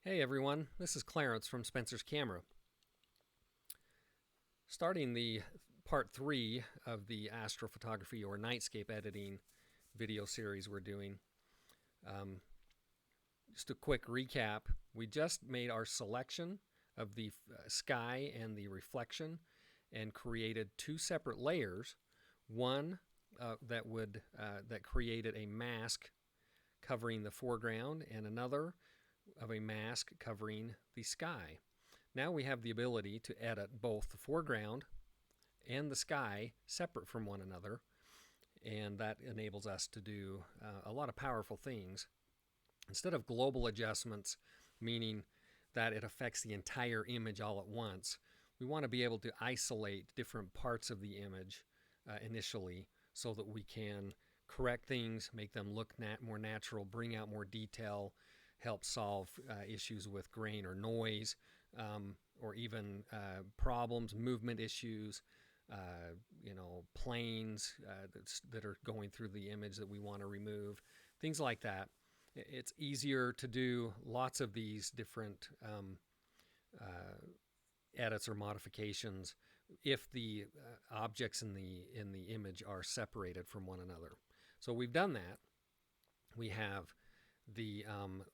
Hey everyone, this is Clarence from Spencer's Camera. Starting the part 3 of the astrophotography or nightscape editing video series we're doing. Just a quick recap. We just made our selection of the sky and the reflection and created two separate layers. One that created a mask covering the foreground and another of a mask covering the sky. Now we have the ability to edit both the foreground and the sky separate from one another, and that enables us to do a lot of powerful things. Instead of global adjustments, meaning that it affects the entire image all at once, we want to be able to isolate different parts of the image initially so that we can correct things, make them look more natural, bring out more detail, help solve issues with grain or noise, or even problems, movement issues, planes that are going through the image that we want to remove, things like that. It's easier to do lots of these different edits or modifications if the objects in the image are separated from one another. So we've done that. We have the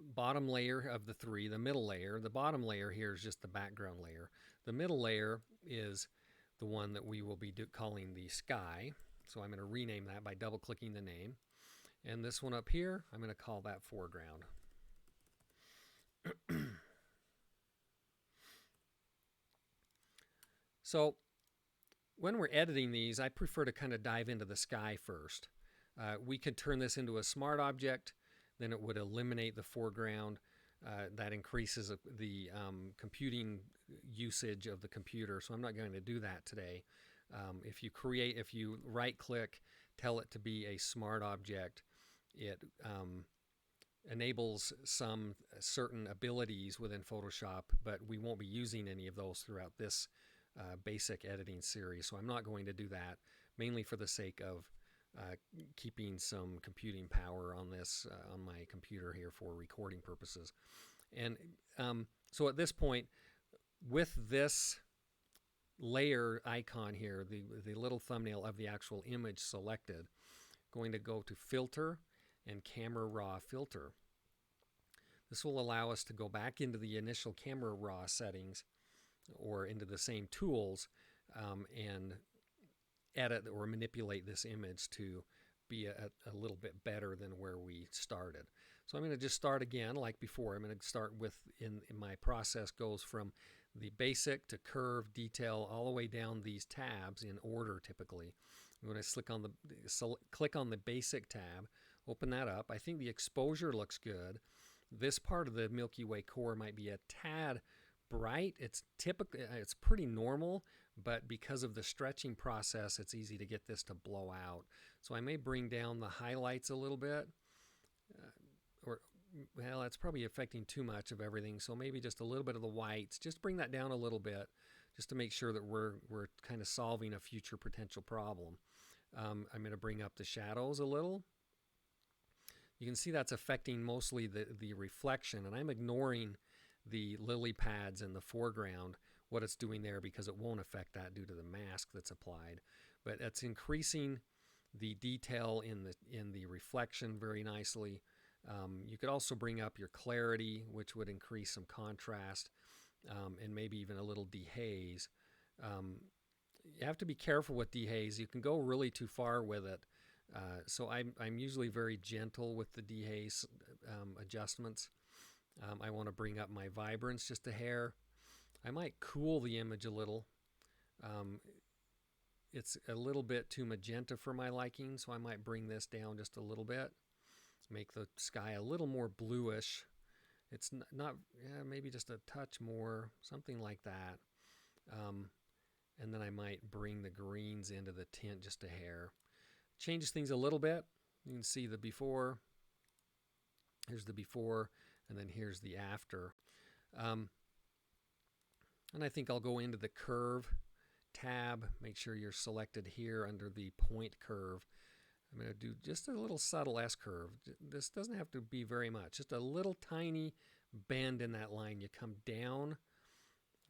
bottom layer of the three, the middle layer. The bottom layer here is just the background layer. The middle layer is the one that we will be calling the sky. So I'm going to rename that by double clicking the name. And this one up here, I'm going to call that foreground. So when we're editing these, I prefer to kind of dive into the sky first. We could turn this into a smart object, then it would eliminate the foreground. That increases the computing usage of the computer, so I'm not going to do that today. If you right click, tell it to be a smart object, it enables some certain abilities within Photoshop, but we won't be using any of those throughout this basic editing series, so I'm not going to do that, mainly for the sake of keeping some computing power on this on my computer here for recording purposes. And so at this point, with this layer icon here, the little thumbnail of the actual image selected, going to go to Filter and Camera Raw Filter. This will allow us to go back into the initial Camera Raw settings or into the same tools and edit or manipulate this image to be a little bit better than where we started. So I'm going to just start again like before. I'm going to start with, in my process goes from the basic to curve, detail, all the way down these tabs in order typically. I'm going to click on the basic tab, open that up. I think the exposure looks good. This part of the Milky Way core might be a tad bright. It's pretty normal, but because of the stretching process, it's easy to get this to blow out. So I may bring down the highlights a little bit, well, that's probably affecting too much of everything. So maybe just a little bit of the whites. Just bring that down a little bit, just to make sure that we're kind of solving a future potential problem. I'm going to bring up the shadows a little. You can see that's affecting mostly the reflection, and I'm ignoring the lily pads in the foreground, what it's doing there, because it won't affect that due to the mask that's applied. But it's increasing the detail in the reflection very nicely. You could also bring up your clarity, which would increase some contrast, and maybe even a little dehaze. You have to be careful with dehaze. You can go really too far with it. So I'm usually very gentle with the dehaze adjustments. I want to bring up my vibrance just a hair. I might cool the image a little. It's a little bit too magenta for my liking, so I might bring this down just a little bit. Make the sky a little more bluish. It's not maybe just a touch more, something like that. And then I might bring the greens into the tint just a hair. Changes things a little bit. You can see the before. Here's the before, and then here's the after. And I think I'll go into the curve tab. Make sure you're selected here under the point curve. I'm going to do just a little subtle S-curve. This doesn't have to be very much. Just a little tiny bend in that line. You come down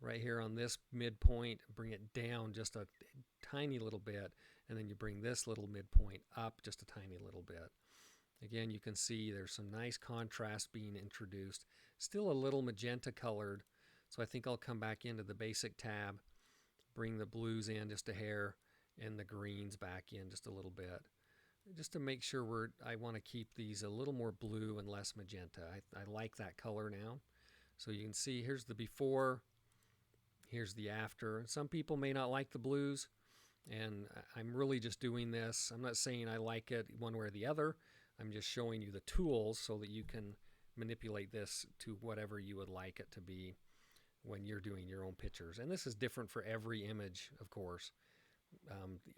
right here on this midpoint, bring it down just a tiny little bit, and then you bring this little midpoint up just a tiny little bit. Again, you can see there's some nice contrast being introduced. Still a little magenta colored, so I think I'll come back into the basic tab, bring the blues in just a hair, and the greens back in just a little bit. Just to make sure I want to keep these a little more blue and less magenta. I like that color now. So you can see here's the before, here's the after. Some people may not like the blues, and I'm really just doing this. I'm not saying I like it one way or the other. I'm just showing you the tools so that you can manipulate this to whatever you would like it to be when you're doing your own pictures. And this is different for every image, of course.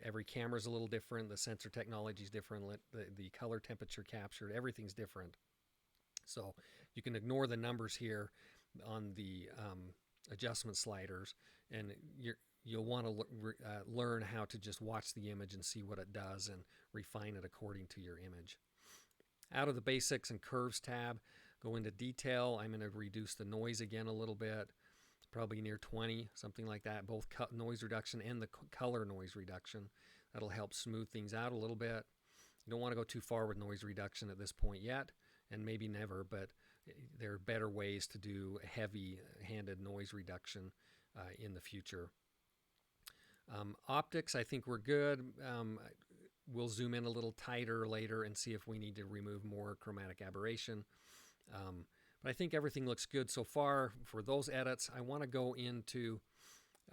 Every camera is a little different. The sensor technology is different. The color temperature captured, everything's different. So you can ignore the numbers here on the adjustment sliders, and you'll want to learn how to just watch the image and see what it does and refine it according to your image. Out of the basics and curves tab, go into detail. I'm going to reduce the noise again a little bit, probably near 20, something like that, both noise reduction and the color noise reduction. That'll help smooth things out a little bit. You don't want to go too far with noise reduction at this point yet, and maybe never, but there are better ways to do heavy-handed noise reduction in the future. Optics, I think we're good. We'll zoom in a little tighter later and see if we need to remove more chromatic aberration. But I think everything looks good so far for those edits. I want to go into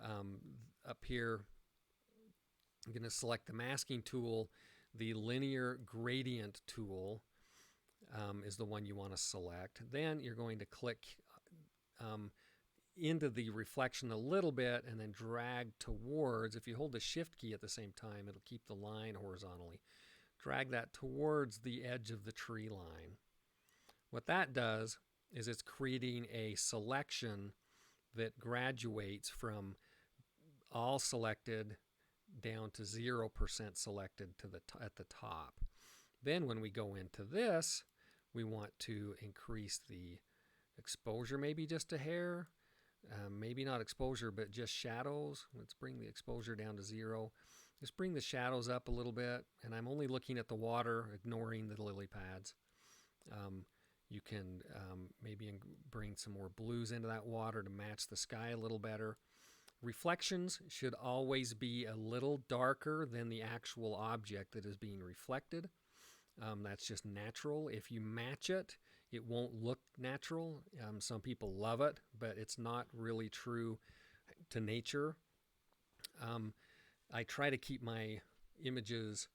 up here. I'm going to select the masking tool. The linear gradient tool is the one you want to select. Then you're going to click into the reflection a little bit and then drag towards. If you hold the shift key at the same time, it'll keep the line horizontally. Drag that towards the edge of the tree line. What that does is it's creating a selection that graduates from all selected down to 0% selected at the top. Then when we go into this, we want to increase the exposure maybe just a hair. Maybe not exposure, but just shadows. Let's bring the exposure down to 0. Just bring the shadows up a little bit, and I'm only looking at the water, ignoring the lily pads. You can maybe bring some more blues into that water to match the sky a little better. Reflections should always be a little darker than the actual object that is being reflected. That's just natural. If you match it, it won't look natural. Some people love it, but it's not really true to nature. I try to keep my images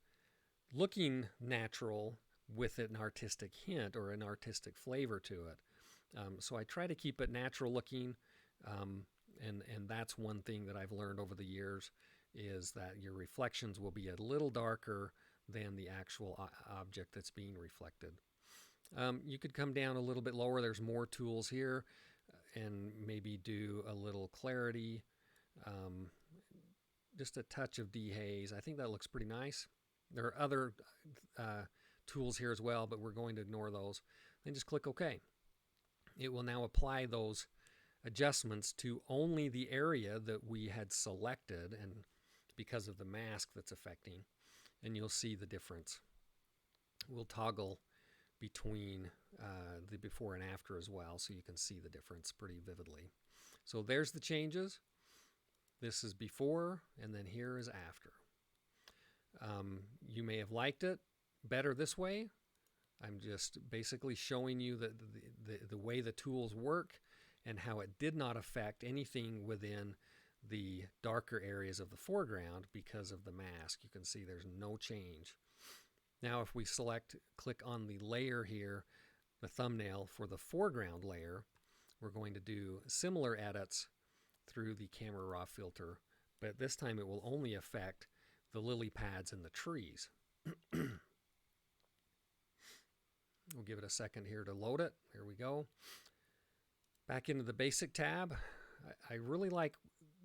looking natural with an artistic hint or an artistic flavor to it. So I try to keep it natural looking, and that's one thing that I've learned over the years, is that your reflections will be a little darker than the actual object that's being reflected. You could come down a little bit lower. There's more tools here, and maybe do a little clarity, just a touch of dehaze. I think that looks pretty nice. There are other tools here as well, but we're going to ignore those. Then just click OK. It will now apply those adjustments to only the area that we had selected, and because of the mask that's affecting, and you'll see the difference. We'll toggle between the before and after as well, so you can see the difference pretty vividly. So there's the changes. This is before, and then here is after. You may have liked it better this way. I'm just basically showing you the way the tools work and how it did not affect anything within the darker areas of the foreground because of the mask. You can see there's no change. Now if we click on the layer here, the thumbnail for the foreground layer, we're going to do similar edits through the Camera Raw filter, but this time it will only affect the lily pads and the trees. We'll give it a second here to load it. There we go. Back into the basic tab. I really like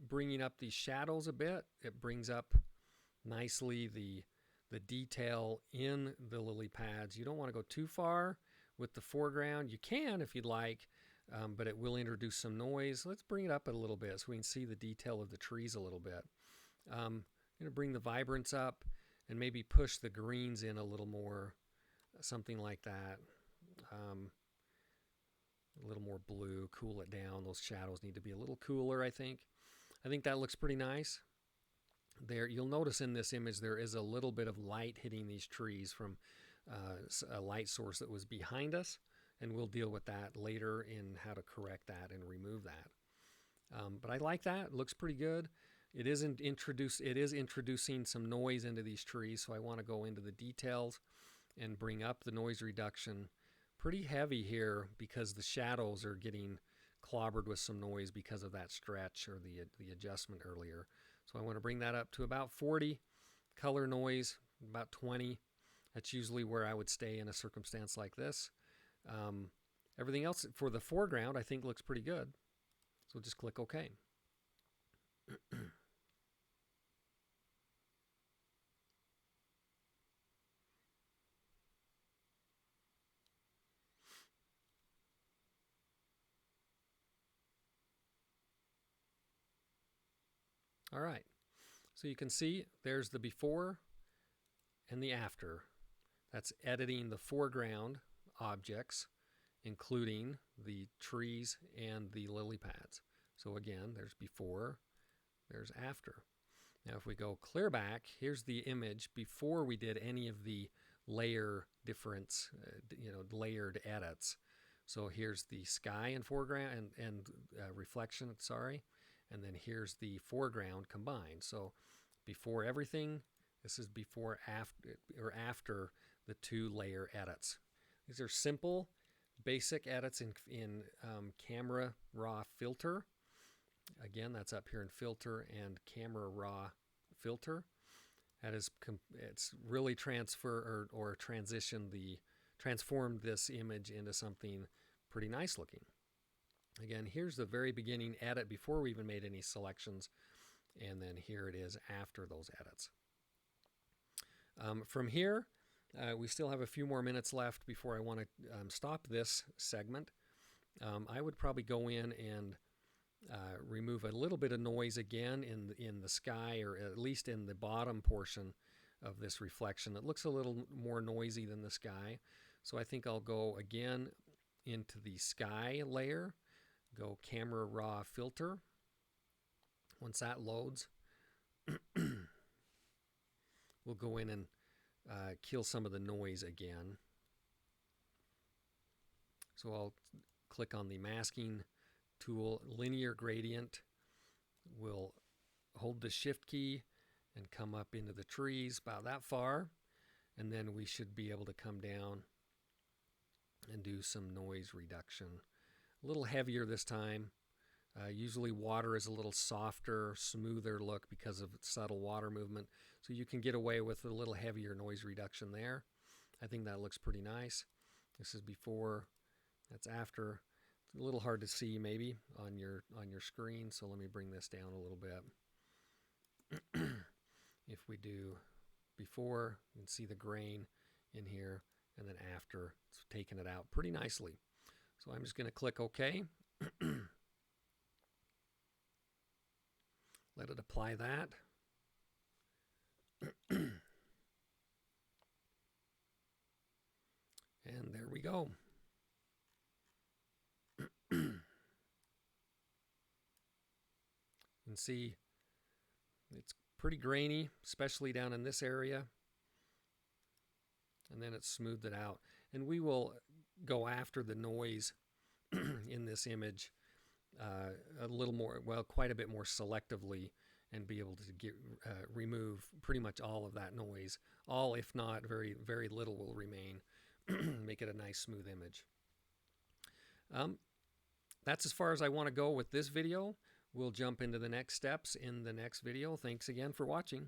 bringing up these shadows a bit. It brings up nicely the detail in the lily pads. You don't want to go too far with the foreground. You can if you'd like. but it will introduce some noise. Let's bring it up a little bit so we can see the detail of the trees a little bit. I'm going to bring the vibrance up and maybe push the greens in a little more, something like that. A little more blue, cool it down. Those shadows need to be a little cooler, I think. I think that looks pretty nice. There, you'll notice in this image there is a little bit of light hitting these trees from a light source that was behind us, and we'll deal with that later in how to correct that and remove that. But I like that. It looks pretty good. It is introducing some noise into these trees, so I want to go into the details and bring up the noise reduction pretty heavy here because the shadows are getting clobbered with some noise because of that stretch or the adjustment earlier. So I want to bring that up to about 40. Color noise, about 20. That's usually where I would stay in a circumstance like this. Everything else for the foreground I think looks pretty good. So just click OK. All right, so you can see there's the before and the after. That's editing the foreground objects, including the trees and the lily pads. So again, there's before, there's after. Now if we go clear back, here's the image before we did any of the layer difference, layered edits. So here's the sky and foreground and reflection, sorry. And then here's the foreground combined. So before everything, this is before after the 2 layer edits. These are simple, basic edits in camera raw filter. Again, that's up here in filter and camera raw filter. That is, it's really transformed this image into something pretty nice looking. Again, here's the very beginning edit before we even made any selections, and then here it is after those edits. From here, we still have a few more minutes left before I want to stop this segment. I would probably go in and remove a little bit of noise again in the sky, or at least in the bottom portion of this reflection. It looks a little more noisy than the sky, so I think I'll go again into the sky layer. Go camera raw filter. Once that loads, we'll go in and kill some of the noise again. So I'll click on the masking tool, linear gradient. We'll hold the shift key and come up into the trees about that far, and then we should be able to come down and do some noise reduction. A little heavier this time. Usually water is a little softer, smoother look because of subtle water movement, so you can get away with a little heavier noise reduction there. I think that looks pretty nice. This is before, that's after. It's a little hard to see maybe on your screen, so let me bring this down a little bit. If we do before, you can see the grain in here, and then after, it's taken it out pretty nicely. So I'm just going to click OK. Let it apply that. And there we go. You can see it's pretty grainy, especially down in this area. And then it's smoothed it out. And we will go after the noise in this image a little more, well, quite a bit more selectively, and be able to remove pretty much all of that noise. All, if not very, very little, will remain. Make it a nice smooth image. That's as far as I want to go with this video. We'll jump into the next steps in the next video. Thanks again for watching.